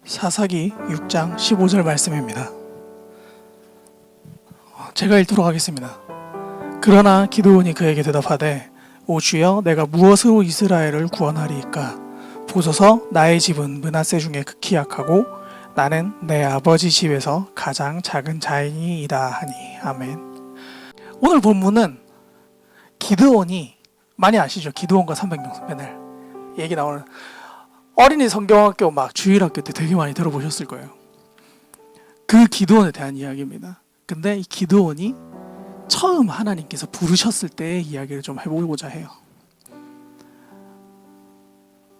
사사기 6장 15절 말씀입니다. 제가 읽도록 하겠습니다. 그러나 기드온이 그에게 대답하되 오 주여 내가 무엇으로 이스라엘을 구원하리이까 보소서 나의 집은 므낫세 중에 극히 약하고 나는 내 아버지 집에서 가장 작은 자이니이다 하니 아멘. 오늘 본문은 기드온이 많이 아시죠? 기드온과 300명 맨날 얘기 나오는 어린이 성경학교 막 주일학교 때 되게 많이 들어보셨을 거예요. 그 기드온에 대한 이야기입니다. 근데 이 기드온이 처음 하나님께서 부르셨을 때의 이야기를 좀 해보고자 해요.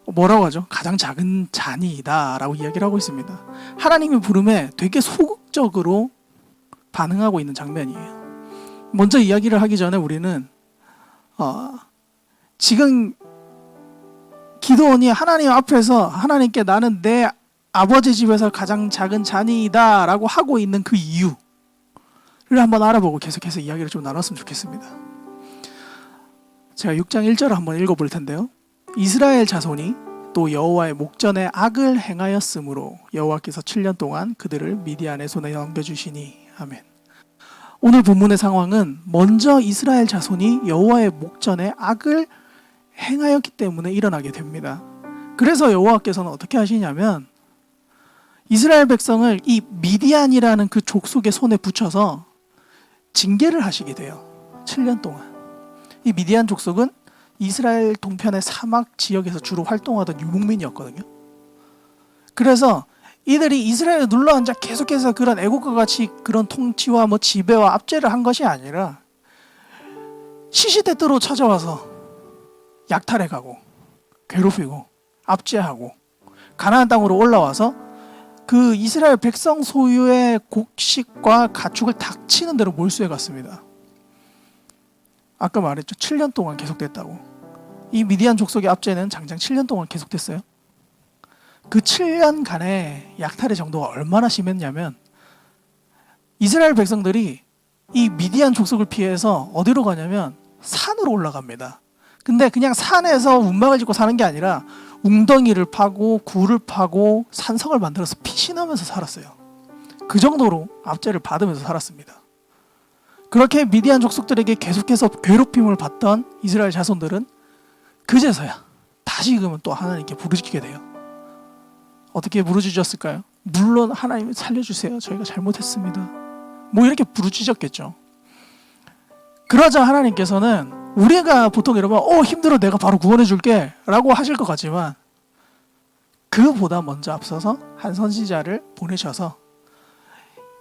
뭐라고 하죠? 가장 작은 잔이다 라고 이야기를 하고 있습니다. 하나님의 부름에 되게 소극적으로 반응하고 있는 장면이에요. 먼저 이야기를 하기 전에 우리는 지금 기드온이 하나님 앞에서 하나님께 나는 내 아버지 집에서 가장 작은 잔이다 라고 하고 있는 그 이유를 한번 알아보고 계속해서 이야기를 좀 나눴으면 좋겠습니다. 제가 6장 1절을 한번 읽어볼 텐데요. 이스라엘 자손이 또 여호와의 목전에 악을 행하였으므로 여호와께서 7년 동안 그들을 미디안의 손에 넘겨주시니 아멘. 오늘 본문의 상황은 먼저 이스라엘 자손이 여호와의 목전에 악을 행하였기 때문에 일어나게 됩니다. 그래서 여호와께서는 어떻게 하시냐면 이스라엘 백성을 이 미디안이라는 그 족속의 손에 붙여서 징계를 하시게 돼요. 7년 동안. 이 미디안 족속은 이스라엘 동편의 사막 지역에서 주로 활동하던 유목민이었거든요. 그래서 이들이 이스라엘에 눌러앉아 계속해서 그런 애국과 같이 그런 통치와 지배와 압제를 한 것이 아니라 시시때때로 찾아와서 약탈해가고 괴롭히고 압제하고 가나안 땅으로 올라와서 그 이스라엘 백성 소유의 곡식과 가축을 닥치는 대로 몰수해 갔습니다. 아까 말했죠. 7년 동안 계속됐다고. 이 미디안 족속의 압제는 장장 7년 동안 계속됐어요. 그 7년간의 약탈의 정도가 얼마나 심했냐면 이스라엘 백성들이 이 미디안 족속을 피해서 어디로 가냐면 산으로 올라갑니다. 근데 그냥 산에서 운막을 짓고 사는 게 아니라 웅덩이를 파고 굴을 파고 산성을 만들어서 피신하면서 살았어요. 그 정도로 압제를 받으면서 살았습니다. 그렇게 미디안 족속들에게 계속해서 괴롭힘을 받던 이스라엘 자손들은 그제서야 다시금은 또 하나님께 부르짖게 돼요. 어떻게 부르짖었을까요? 물론 하나님 살려주세요. 저희가 잘못했습니다. 이렇게 부르짖었겠죠. 그러자 하나님께서는 우리가 보통 이러면 힘들어 내가 바로 구원해 줄게 라고 하실 것 같지만 그보다 먼저 앞서서 한 선지자를 보내셔서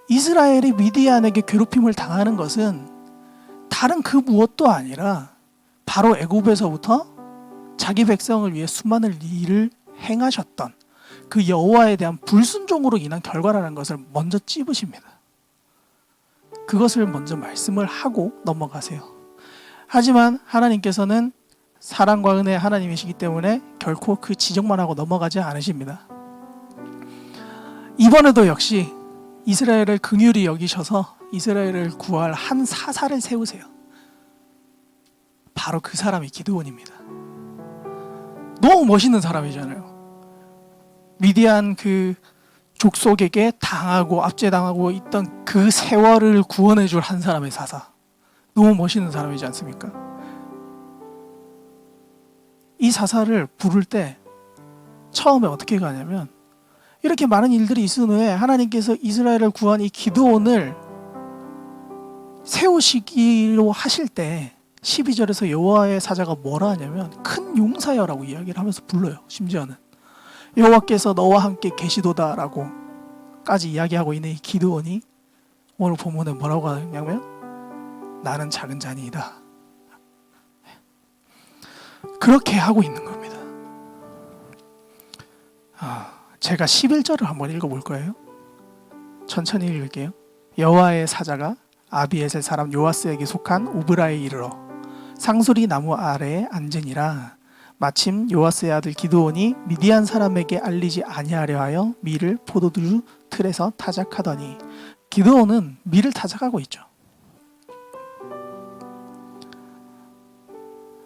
이스라엘이 미디안에게 괴롭힘을 당하는 것은 다른 그 무엇도 아니라 바로 애굽에서부터 자기 백성을 위해 수많은 일을 행하셨던 그 여호와에 대한 불순종으로 인한 결과라는 것을 먼저 찝으십니다. 그것을 먼저 말씀을 하고 넘어가세요. 하지만 하나님께서는 사랑과 은혜의 하나님이시기 때문에 결코 그 지적만 하고 넘어가지 않으십니다. 이번에도 역시 이스라엘을 긍휼히 여기셔서 이스라엘을 구할 한 사사를 세우세요. 바로 그 사람이 기드온입니다. 너무 멋있는 사람이잖아요. 미디안 그 족속에게 당하고 압제당하고 있던 그 세월을 구원해 줄 한 사람의 사사. 너무 멋있는 사람이지 않습니까? 이 사사를 부를 때 처음에 어떻게 가냐면 이렇게 많은 일들이 있은 후에 하나님께서 이스라엘을 구한 이 기드온을 세우시기로 하실 때 12절에서 여호와의 사자가 뭐라 하냐면 큰 용사여라고 이야기를 하면서 불러요. 심지어는 여호와께서 너와 함께 계시도다라고 까지 이야기하고 있는 이 기드온이 오늘 본문에 뭐라고 하냐면 나는 작은 잔이다. 그렇게 하고 있는 겁니다. 제가 11절을 한번 읽어볼 거예요. 천천히 읽을게요. 여호와의 사자가 아비에셀 사람 요아스에게 속한 오브라에 이르러 상수리 나무 아래에 앉으니라. 마침 요아스의 아들 기드온이 미디안 사람에게 알리지 아니하려 하여 밀을 포도주 틀에서 타작하더니 기드온은 밀을 타작하고 있죠.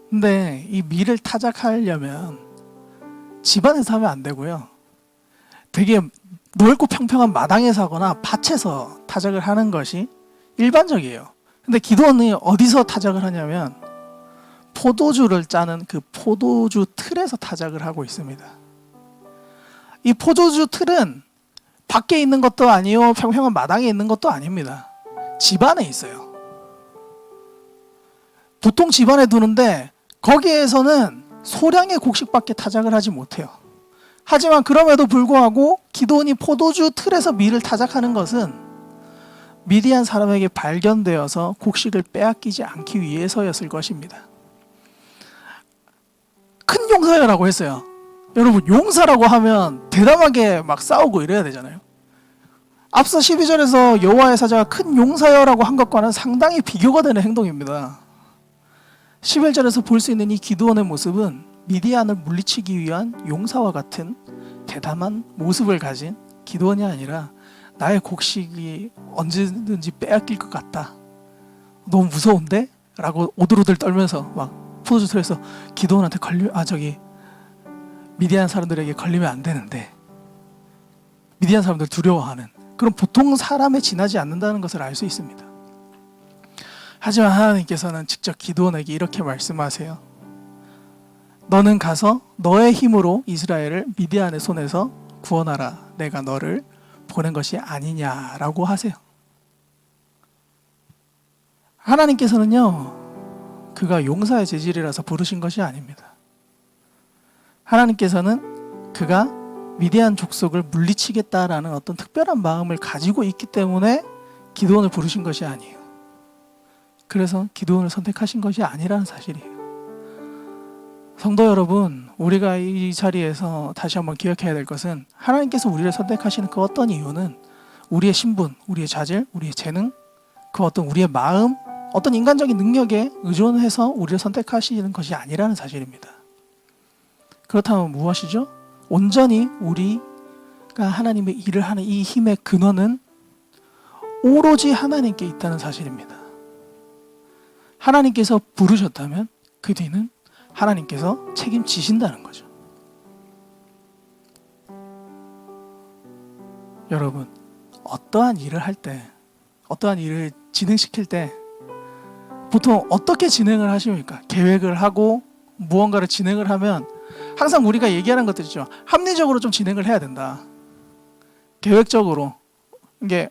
근데 이 밀을 타작하려면 집안에서 하면 안 되고요. 되게 넓고 평평한 마당에서 하거나 밭에서 타작을 하는 것이 일반적이에요. 근데 기도원이 어디서 타작을 하냐면 포도주를 짜는 그 포도주 틀에서 타작을 하고 있습니다. 이 포도주 틀은 밖에 있는 것도 아니요, 평평한 마당에 있는 것도 아닙니다. 집 안에 있어요. 보통 집 안에 두는데 거기에서는 소량의 곡식밖에 타작을 하지 못해요. 하지만 그럼에도 불구하고 기드온이 포도주 틀에서 밀을 타작하는 것은 미디안 사람에게 발견되어서 곡식을 빼앗기지 않기 위해서였을 것입니다. 큰 용사여라고 했어요. 여러분, 용사라고 하면 대담하게 막 싸우고 이래야 되잖아요. 앞서 12절에서 여호와의 사자가 큰 용사여라고 한 것과는 상당히 비교가 되는 행동입니다. 11절에서 볼 수 있는 이 기드온의 모습은 미디안을 물리치기 위한 용사와 같은 대담한 모습을 가진 기드온이 아니라 나의 곡식이 언제든지 빼앗길 것 같다, 너무 무서운데? 라고 오들오들 떨면서 막 포도주 틀에서 기드온한테 미디안 사람들에게 걸리면 안 되는데, 미디안 사람들 두려워하는 그런 보통 사람에 지나지 않는다는 것을 알 수 있습니다. 하지만 하나님께서는 직접 기드온에게 이렇게 말씀하세요. 너는 가서 너의 힘으로 이스라엘을 미디안의 손에서 구원하라. 내가 너를 보낸 것이 아니냐라고 하세요. 하나님께서는요, 그가 용사의 재질이라서 부르신 것이 아닙니다. 하나님께서는 그가 미디안 족속을 물리치겠다라는 어떤 특별한 마음을 가지고 있기 때문에 기드온을 부르신 것이 아니에요. 그래서 기드온을 선택하신 것이 아니라는 사실이에요. 성도 여러분, 우리가 이 자리에서 다시 한번 기억해야 될 것은 하나님께서 우리를 선택하시는 그 어떤 이유는 우리의 신분, 우리의 자질, 우리의 재능, 그 어떤 우리의 마음, 어떤 인간적인 능력에 의존해서 우리를 선택하시는 것이 아니라는 사실입니다. 그렇다면 무엇이죠? 온전히 우리가 하나님의 일을 하는 이 힘의 근원은 오로지 하나님께 있다는 사실입니다. 하나님께서 부르셨다면 그 뒤는 하나님께서 책임지신다는 거죠. 여러분, 어떠한 일을 할 때, 어떠한 일을 진행시킬 때 보통 어떻게 진행을 하십니까? 계획을 하고 무언가를 진행을 하면 항상 우리가 얘기하는 것들이죠. 합리적으로 좀 진행을 해야 된다. 계획적으로. 이게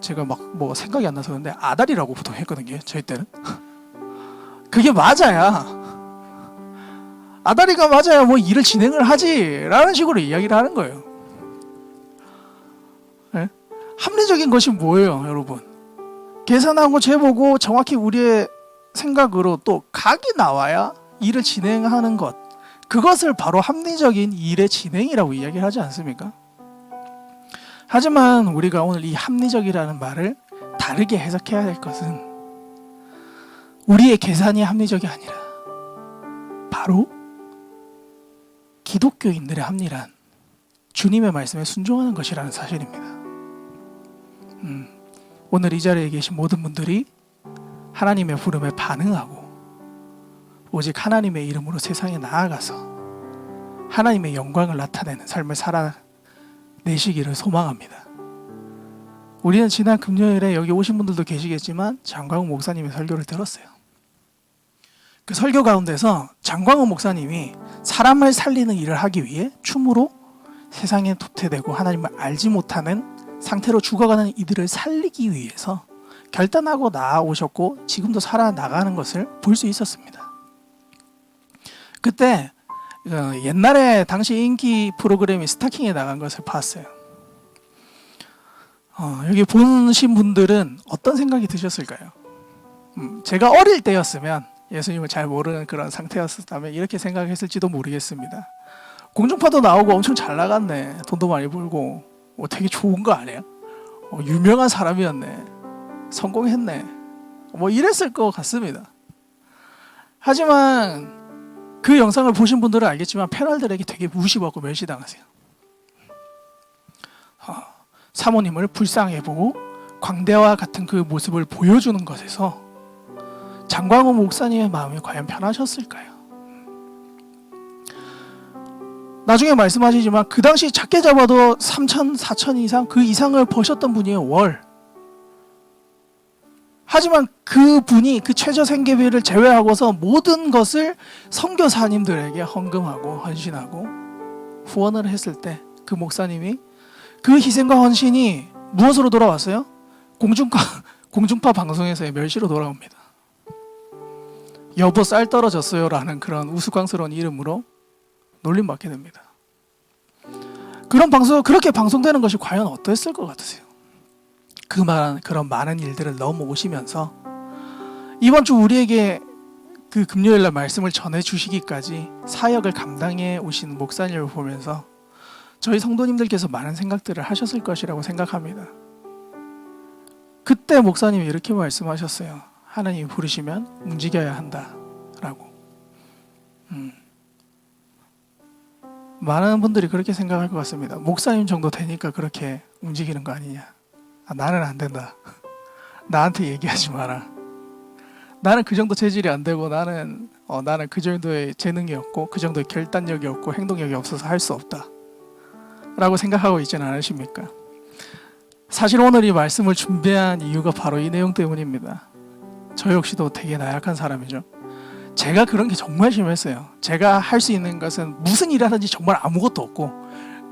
제가 막 뭐 생각이 안 나서 그런데 아다리라고 보통 했거든요. 저희 때는. 그게 맞아야, 아다리가 맞아야 뭐 일을 진행을 하지라는 식으로 이야기를 하는 거예요. 네? 합리적인 것이 뭐예요, 여러분? 계산하고 재보고 정확히 우리의 생각으로 또 각이 나와야 일을 진행하는 것, 그것을 바로 합리적인 일의 진행이라고 이야기를 하지 않습니까? 하지만 우리가 오늘 이 합리적이라는 말을 다르게 해석해야 될 것은 우리의 계산이 합리적이 아니라 바로 기독교인들의 합리란 주님의 말씀에 순종하는 것이라는 사실입니다. 오늘 이 자리에 계신 모든 분들이 하나님의 부름에 반응하고 오직 하나님의 이름으로 세상에 나아가서 하나님의 영광을 나타내는 삶을 살아내시기를 소망합니다. 우리는 지난 금요일에 여기 오신 분들도 계시겠지만 장광훈 목사님의 설교를 들었어요. 그 설교 가운데서 장광훈 목사님이 사람을 살리는 일을 하기 위해 춤으로 세상에 도태되고 하나님을 알지 못하는 상태로 죽어가는 이들을 살리기 위해서 결단하고 나아오셨고 지금도 살아나가는 것을 볼 수 있었습니다. 그때 옛날에 당시 인기 프로그램이 스타킹에 나간 것을 봤어요. 여기 보신 분들은 어떤 생각이 드셨을까요? 제가 어릴 때였으면, 예수님을 잘 모르는 그런 상태였다면 이렇게 생각했을지도 모르겠습니다. 공중파도 나오고 엄청 잘 나갔네, 돈도 많이 벌고 되게 좋은 거 아니야? 유명한 사람이었네, 성공했네, 뭐 이랬을 것 같습니다. 하지만 그 영상을 보신 분들은 알겠지만 패널들에게 되게 무시받고 멸시당하세요. 사모님을 불쌍해 보고 광대와 같은 그 모습을 보여주는 것에서 장광훈 목사님의 마음이 과연 편하셨을까요? 나중에 말씀하시지만 그 당시 작게 잡아도 3천, 4천 이상 그 이상을 버셨던 분이에요. 월. 하지만 그 분이 그 최저 생계비를 제외하고서 모든 것을 선교사님들에게 헌금하고 헌신하고 후원을 했을 때 그 목사님이 그 희생과 헌신이 무엇으로 돌아왔어요? 공중파 방송에서의 멸시로 돌아옵니다. 여보 쌀 떨어졌어요 라는 그런 우스꽝스러운 이름으로 놀림받게 됩니다. 그렇게 방송되는 것이 과연 어땠을 것 같으세요? 그런 많은 일들을 넘어오시면서 이번 주 우리에게 그 금요일날 말씀을 전해주시기까지 사역을 감당해 오신 목사님을 보면서 저희 성도님들께서 많은 생각들을 하셨을 것이라고 생각합니다. 그때 목사님이 이렇게 말씀하셨어요. 하나님이 부르시면 움직여야 한다라고. 많은 분들이 그렇게 생각할 것 같습니다. 목사님 정도 되니까 그렇게 움직이는 거 아니냐. 나는 안 된다. 나한테 얘기하지 마라. 나는 그 정도 재질이 안 되고 나는 그 정도의 재능이 없고 그 정도의 결단력이 없고 행동력이 없어서 할 수 없다 라고 생각하고 있지는 않으십니까? 사실 오늘 이 말씀을 준비한 이유가 바로 이 내용 때문입니다. 저 역시도 되게 나약한 사람이죠. 제가 그런 게 정말 심했어요. 제가 할 수 있는 것은 무슨 일을 하든지 정말 아무것도 없고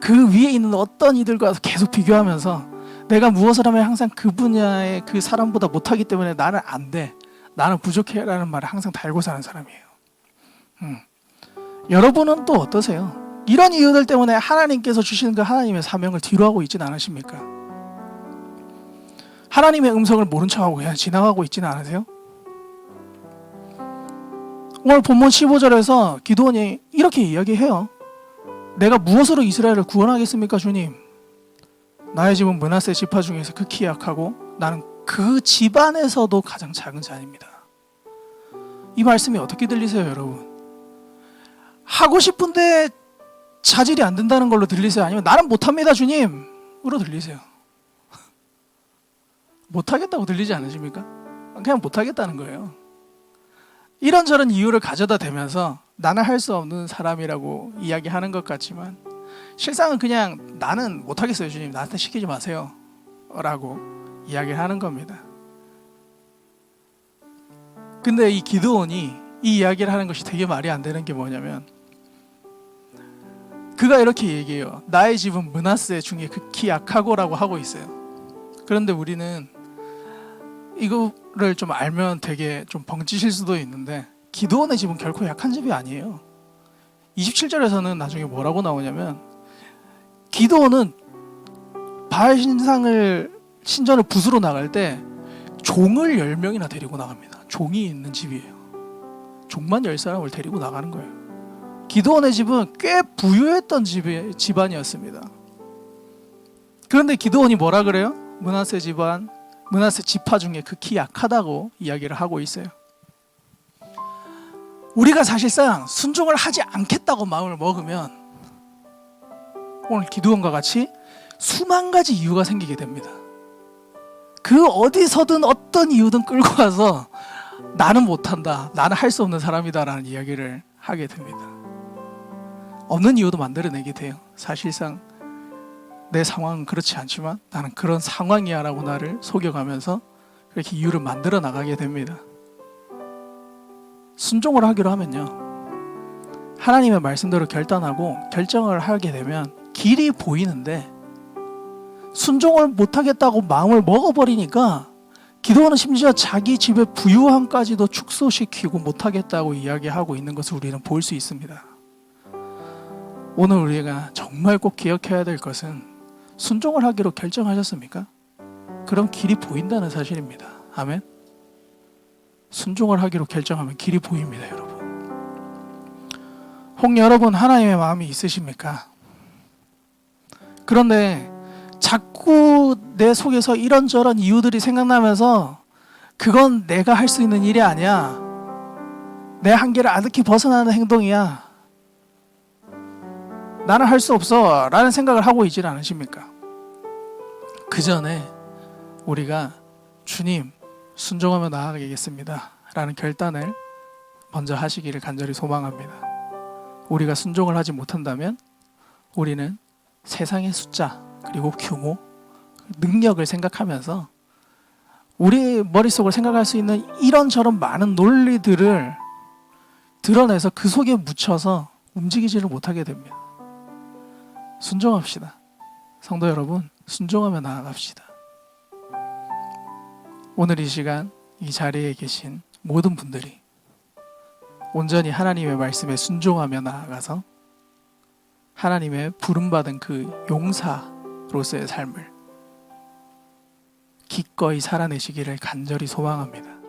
그 위에 있는 어떤 이들과 계속 비교하면서 내가 무엇을 하면 항상 그 분야의 그 사람보다 못하기 때문에 나는 안 돼, 나는 부족해 라는 말을 항상 달고 사는 사람이에요. 여러분은 또 어떠세요? 이런 이유들 때문에 하나님께서 주시는 그 하나님의 사명을 뒤로하고 있지는 않으십니까? 하나님의 음성을 모른 척하고 그냥 지나가고 있지는 않으세요? 오늘 본문 15절에서 기드온이 이렇게 이야기해요. 내가 무엇으로 이스라엘을 구원하겠습니까 주님? 나의 집은 므낫세 지파 중에서 극히 약하고 나는 그 집안에서도 가장 작은 자입니다. 이 말씀이 어떻게 들리세요 여러분? 하고 싶은데 자질이 안 된다는 걸로 들리세요? 아니면 나는 못합니다 주님으로 들리세요? 못하겠다고 들리지 않으십니까? 그냥 못하겠다는 거예요. 이런저런 이유를 가져다 대면서 나는 할 수 없는 사람이라고 이야기하는 것 같지만 실상은 그냥 나는 못하겠어요 주님, 나한테 시키지 마세요 라고 이야기하는 겁니다. 근데 이 기드온이 이 이야기를 하는 것이 되게 말이 안 되는 게 뭐냐면 그가 이렇게 얘기해요. 나의 집은 므낫세 중에 극히 약하고 라고 하고 있어요. 그런데 우리는 이거를 좀 알면 되게 좀 벙찌실 수도 있는데 기드온의 집은 결코 약한 집이 아니에요. 27절에서는 나중에 뭐라고 나오냐면 기드온은 바알 신전을 부수러 나갈 때 종을 10명이나 데리고 나갑니다. 종이 있는 집이에요. 종만 10사람을 데리고 나가는 거예요. 기드온의 집은 꽤 부유했던 집안이었습니다. 그런데 기드온이 뭐라 그래요? 므낫세 지파 중에 극히 약하다고 이야기를 하고 있어요. 우리가 사실상 순종을 하지 않겠다고 마음을 먹으면 오늘 기드온과 같이 수만 가지 이유가 생기게 됩니다. 그 어디서든 어떤 이유든 끌고 와서 나는 못한다, 나는 할 수 없는 사람이다 라는 이야기를 하게 됩니다. 없는 이유도 만들어내게 돼요. 사실상 내 상황은 그렇지 않지만 나는 그런 상황이야 라고 나를 속여가면서 그렇게 이유를 만들어 나가게 됩니다. 순종을 하기로 하면요, 하나님의 말씀대로 결단하고 결정을 하게 되면 길이 보이는데 순종을 못하겠다고 마음을 먹어버리니까 기드온은 심지어 자기 집의 부유함까지도 축소시키고 못하겠다고 이야기하고 있는 것을 우리는 볼 수 있습니다. 오늘 우리가 정말 꼭 기억해야 될 것은 순종을 하기로 결정하셨습니까? 그럼 길이 보인다는 사실입니다. 아멘. 순종을 하기로 결정하면 길이 보입니다, 여러분. 혹 여러분 하나님의 마음이 있으십니까? 그런데 자꾸 내 속에서 이런저런 이유들이 생각나면서 그건 내가 할 수 있는 일이 아니야, 내 한계를 아득히 벗어나는 행동이야, 나는 할 수 없어 라는 생각을 하고 있지 않으십니까? 그 전에 우리가 주님 순종하며 나아가겠습니다 라는 결단을 먼저 하시기를 간절히 소망합니다. 우리가 순종을 하지 못한다면 우리는 세상의 숫자 그리고 규모, 능력을 생각하면서 우리 머릿속을 생각할 수 있는 이런저런 많은 논리들을 드러내서 그 속에 묻혀서 움직이지를 못하게 됩니다. 순종합시다. 성도 여러분, 순종하며 나아갑시다. 오늘 이 시간 이 자리에 계신 모든 분들이 온전히 하나님의 말씀에 순종하며 나아가서 하나님의 부름받은 그 용사로서의 삶을 기꺼이 살아내시기를 간절히 소망합니다.